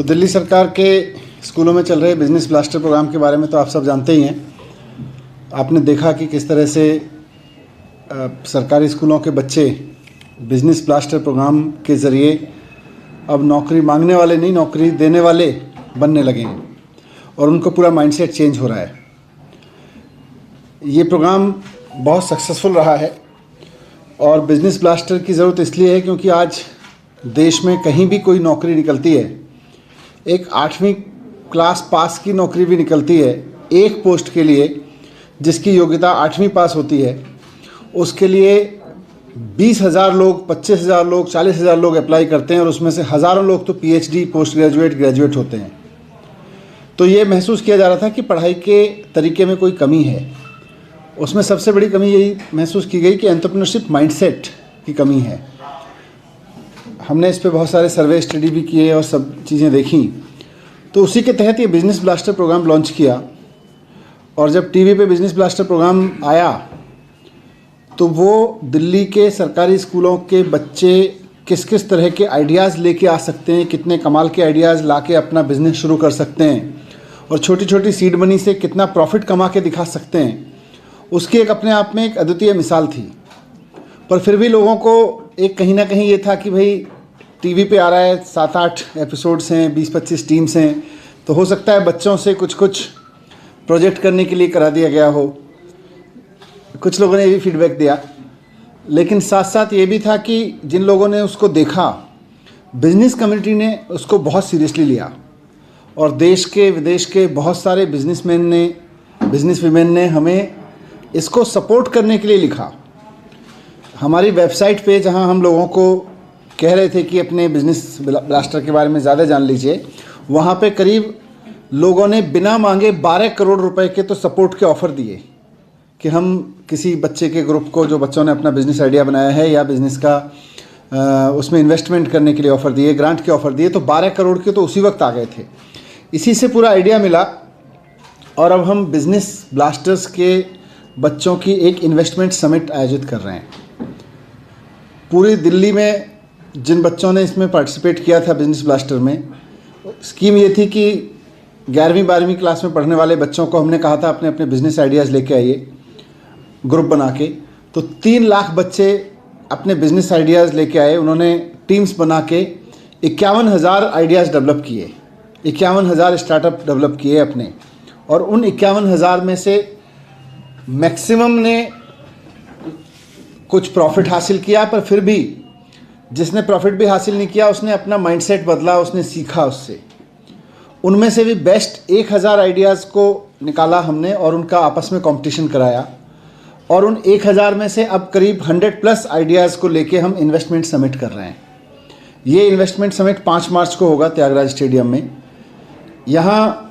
दिल्ली सरकार के स्कूलों में चल रहे बिजनेस ब्लास्टर प्रोग्राम के बारे में तो आप सब जानते ही हैं। आपने देखा कि किस तरह से सरकारी स्कूलों के बच्चे बिजनेस ब्लास्टर प्रोग्राम के ज़रिए अब नौकरी मांगने वाले नहीं, नौकरी देने वाले बनने लगे हैं और उनको पूरा माइंडसेट चेंज हो रहा है। ये प्रोग्राम बहुत सक्सेसफुल रहा है और बिजनेस ब्लास्टर की ज़रूरत इसलिए है क्योंकि आज देश में कहीं भी कोई नौकरी निकलती है, एक 8वीं क्लास पास की नौकरी भी निकलती है एक पोस्ट के लिए जिसकी योग्यता 8वीं पास होती है, उसके लिए 20,000 लोग, 25,000 लोग, 40,000 लोग अप्लाई करते हैं और उसमें से हज़ारों लोग तो PhD, पोस्ट ग्रेजुएट होते हैं। तो ये महसूस किया जा रहा था कि पढ़ाई के तरीके में कोई कमी है। उसमें सबसे बड़ी कमी यही महसूस की गई कि एंटरप्रेन्योरशिप माइंडसेट की कमी है। हमने इस पे बहुत सारे सर्वे स्टडी भी किए और सब चीज़ें देखी, तो उसी के तहत ये बिजनेस ब्लास्टर प्रोग्राम लॉन्च किया। और जब टीवी पे बिजनेस ब्लास्टर प्रोग्राम आया तो वो दिल्ली के सरकारी स्कूलों के बच्चे किस किस तरह के आइडियाज़ लेके आ सकते हैं, कितने कमाल के आइडियाज़ लाके अपना बिजनेस शुरू कर सकते हैं और छोटी छोटी सीड मनी से कितना प्रॉफिट कमा के दिखा सकते हैं, उसकी एक अपने आप में एक अद्वितीय मिसाल थी। पर फिर भी लोगों को एक कहीं ना कहीं ये था कि भाई टीवी पे आ रहा है, 7-8 एपिसोड्स हैं, 20-25 टीम्स हैं, तो हो सकता है बच्चों से कुछ प्रोजेक्ट करने के लिए करा दिया गया हो। कुछ लोगों ने ये भी फीडबैक दिया, लेकिन साथ साथ ये भी था कि जिन लोगों ने उसको देखा, बिजनेस कम्युनिटी ने उसको बहुत सीरियसली लिया और देश के विदेश के बहुत सारे बिजनेसमैन ने, बिजनेस वीमेन ने हमें इसको सपोर्ट करने के लिए लिखा। हमारी वेबसाइट पे जहां हम लोगों को कह रहे थे कि अपने बिजनेस ब्लास्टर के बारे में ज़्यादा जान लीजिए, वहाँ पे करीब लोगों ने बिना मांगे 12 करोड़ रुपए के तो सपोर्ट के ऑफ़र दिए कि हम किसी बच्चे के ग्रुप को, जो बच्चों ने अपना बिजनेस आइडिया बनाया है या बिज़नेस का उसमें इन्वेस्टमेंट करने के लिए ऑफ़र दिए, ग्रांट के ऑफ़र दिए, तो 12 करोड़ के तो उसी वक्त आ गए थे। इसी से पूरा आइडिया मिला और अब हम बिजनेस ब्लास्टर्स के बच्चों की एक इन्वेस्टमेंट समिट आयोजित कर रहे हैं। पूरी दिल्ली में जिन बच्चों ने इसमें पार्टिसिपेट किया था बिजनेस ब्लास्टर में, स्कीम ये थी कि 11वीं 12वीं क्लास में पढ़ने वाले बच्चों को हमने कहा था अपने अपने बिजनेस आइडियाज़ लेके आइए ग्रुप बना के। तो 3 लाख बच्चे अपने बिजनेस आइडियाज़ लेके आए। उन्होंने टीम्स बना के 51,000 आइडियाज़ डेवलप किए, 51,000 स्टार्टअप डेवलप किए अपने, और उन 51,000 में से मैक्सिमम ने कुछ प्रॉफिट हासिल किया, पर फिर भी जिसने प्रॉफिट भी हासिल नहीं किया उसने अपना माइंडसेट बदला, उसने सीखा उससे। उनमें से भी बेस्ट 1,000 आइडियाज़ को निकाला हमने और उनका आपस में कंपटीशन कराया और उन 1,000 में से अब करीब 100+ आइडियाज़ को लेके हम इन्वेस्टमेंट समिट कर रहे हैं। ये इन्वेस्टमेंट समिट 5 मार्च को होगा त्यागराज स्टेडियम में। यहाँ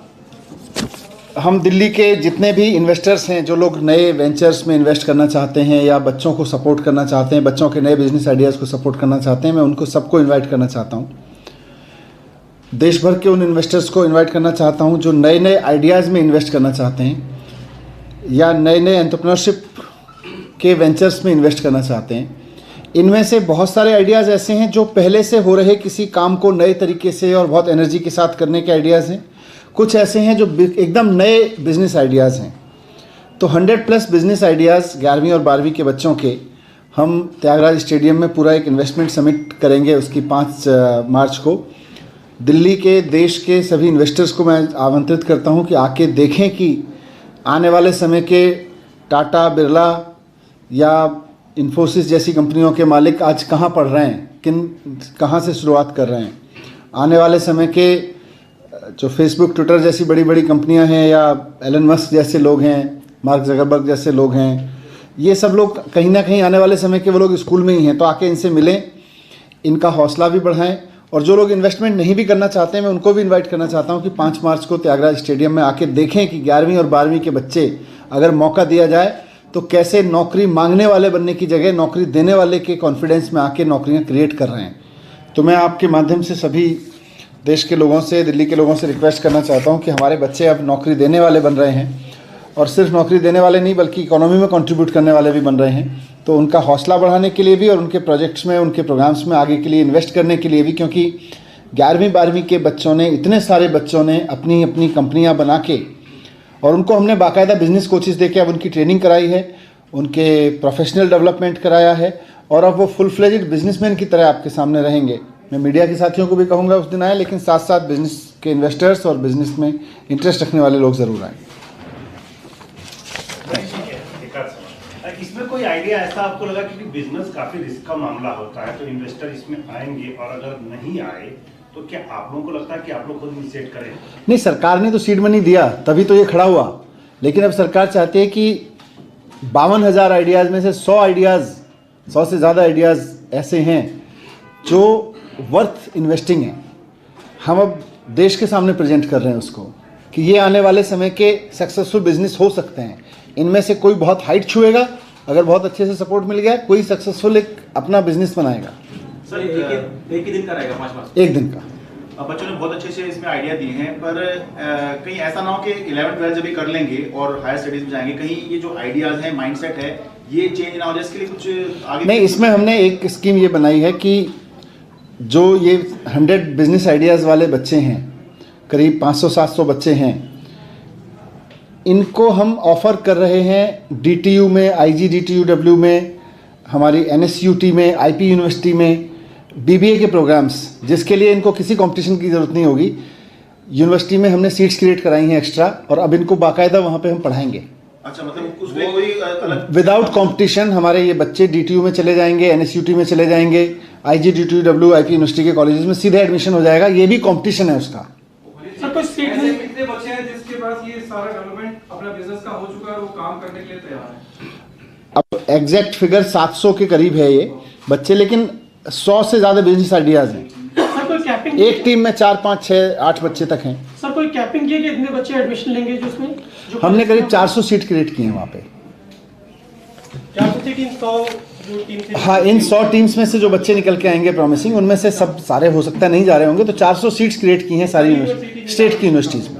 हम दिल्ली के जितने भी इन्वेस्टर्स हैं, जो लोग नए वेंचर्स में इन्वेस्ट करना चाहते हैं या बच्चों को सपोर्ट करना चाहते हैं, बच्चों के नए बिजनेस आइडियाज़ को सपोर्ट करना चाहते हैं, मैं उनको सबको इनवाइट करना चाहता हूँ। देश भर के उन इन्वेस्टर्स को इनवाइट करना चाहता हूँ जो नए नए आइडियाज़ में इन्वेस्ट करना चाहते हैं या नए नए एंटरप्रेन्योरशिप के वेंचर्स में इन्वेस्ट करना चाहते हैं। इनमें से बहुत सारे आइडियाज़ ऐसे हैं जो पहले से हो रहे किसी काम को नए तरीके से और बहुत एनर्जी के साथ करने के आइडियाज़ हैं। कुछ ऐसे हैं जो एकदम नए बिजनेस आइडियाज़ हैं। तो 100+ बिजनेस आइडियाज़ 11वीं और 12वीं के बच्चों के हम त्यागराज स्टेडियम में पूरा एक इन्वेस्टमेंट समिट करेंगे। उसकी 5 मार्च को दिल्ली के, देश के सभी इन्वेस्टर्स को मैं आमंत्रित करता हूं कि आके देखें कि आने वाले समय के टाटा, बिरला या इन्फोसिस जैसी कंपनियों के मालिक आज कहां पढ़ रहे हैं, कहां से शुरुआत कर रहे हैं। आने वाले समय के जो फेसबुक, ट्विटर जैसी बड़ी बड़ी कंपनियां हैं या एलन मस्क जैसे लोग हैं, मार्क ज़करबर्ग जैसे लोग हैं, ये सब लोग कहीं ना कहीं आने वाले समय के वो लोग स्कूल में ही हैं। तो आके इनसे मिलें, इनका हौसला भी बढ़ाएं और जो लोग इन्वेस्टमेंट नहीं भी करना चाहते हैं, मैं उनको भी इनवाइट करना चाहता हूं कि 5 मार्च को त्यागराज स्टेडियम में आके देखें कि 11वीं और 12वीं के बच्चे अगर मौका दिया जाए तो कैसे नौकरी मांगने वाले बनने की जगह नौकरी देने वाले के कॉन्फिडेंस में आके नौकरियाँ क्रिएट कर रहे हैं। तो मैं आपके माध्यम से सभी देश के लोगों से, दिल्ली के लोगों से रिक्वेस्ट करना चाहता हूं कि हमारे बच्चे अब नौकरी देने वाले बन रहे हैं और सिर्फ नौकरी देने वाले नहीं बल्कि इकोनॉमी में कंट्रीब्यूट करने वाले भी बन रहे हैं। तो उनका हौसला बढ़ाने के लिए भी और उनके प्रोजेक्ट्स में, उनके प्रोग्राम्स में आगे के लिए इन्वेस्ट करने के लिए भी, क्योंकि 11वीं 12वीं के बच्चों ने, इतने सारे बच्चों ने अपनी अपनी कंपनियां बना के, और उनको हमने बाकायदा बिजनेस कोचिज़ देके अब उनकी ट्रेनिंग कराई है, उनके प्रोफेशनल डेवलपमेंट कराया है, और अब वो फुल फ्लेज्ड बिजनेसमैन की तरह आपके सामने रहेंगे। मैं मीडिया के साथियों को भी कहूँगा उस दिन आए, लेकिन साथ साथ बिजनेस के इन्वेस्टर्स और बिजनेस में इंटरेस्ट रखने वाले लोग ज़रूर आएँ। इसमें कोई आइडिया ऐसा आपको लगा कि बिजनेस काफी रिस्क का मामला होता है, तो इन्वेस्टर इसमें आएंगे, और अगर नहीं आए तो क्या आप लोगों को लगता है कि आप लोग खुद इनिशिएट करें? नहीं, सरकार ने तो सीड मनी दिया तभी तो ये खड़ा हुआ, लेकिन अब सरकार चाहती है कि 52,000 आइडियाज़ में से 100 से ज़्यादा आइडियाज़ ऐसे हैं जो वर्थ इन्वेस्टिंग हैं। हम अब देश के सामने प्रेजेंट कर रहे हैं उसको कि ये आने वाले समय के सक्सेसफुल बिजनेस हो सकते हैं। इनमें से कोई बहुत हाइट छुएगा, अगर बहुत अच्छे से सपोर्ट मिल गया, कोई सक्सेसफुल एक अपना बिजनेस बनाएगा। सर एक ही दिन का रहेगा 5 मार्च? एक दिन का। अब बच्चों ने बहुत अच्छे से इसमें आइडिया दिए हैं, पर कहीं ऐसा ना हो कि 11th-12th जब भी कर लेंगे और हायर स्टडीज में जाएंगे, कहीं ये जो आइडियाज हैं, माइंडसेट है, ये चेंज ना हो जाए, इसके लिए कुछ आगे नहीं, इसमें हमने एक स्कीम ये बनाई है कि जो ये 100 बिजनेस आइडियाज़ वाले बच्चे हैं, करीब 500-700 बच्चे हैं, इनको हम ऑफ़र कर रहे हैं DTU में, IGDTUW में, हमारी NSUT में, IP यूनिवर्सिटी में BBA के प्रोग्राम्स, जिसके लिए इनको किसी कंपटीशन की ज़रूरत नहीं होगी। यूनिवर्सिटी में हमने सीट्स क्रिएट कराई हैं एक्स्ट्रा, और अब इनको बाकायदा वहाँ पे हम पढ़ाएंगे। अच्छा, मतलब उसमें कोई अलग विदाउट कंपटीशन हमारे ये बच्चे DTU में चले जाएंगे, NSUT में चले जाएंगे, IGDTUW, IP यूनिवर्सिटी के कॉलेजेस में सीधे एडमिशन हो जाएगा। ये भी कंपटीशन है उसका। सर कोई स्टेट में कितने बच्चे हैं जिसके पास ये सारा डेवलपमेंट अपना बिजनेस का हो चुका है, वो काम करने के लिए तैयार है? अब एग्जैक्ट फिगर 700 के करीब है ये बच्चे, लेकिन 100 से ज़्यादा बिजनेस आइडियाज़ हैं। सर कोई कैपिंग, एक टीम में 4, 5, 6, 8 बच्चे तक हैं। सर कोई कैपिंग की कि इतने बच्चे एडमिशन लेंगे जो उसमें? हमने करीब 400 सीट क्रिएट की हैं वहाँ पे। 400 टीम 100 जो टीम से, हाँ, इन 100 टीम्स में से जो बच्चे निकल के आएंगे प्रॉमिसिंग, उनमें से सब सारे हो सकता है नहीं जा रहे होंगे, तो 400 सीट्स क्रिएट की हैं सारी स्टेट की यूनिवर्सिटीज़ में।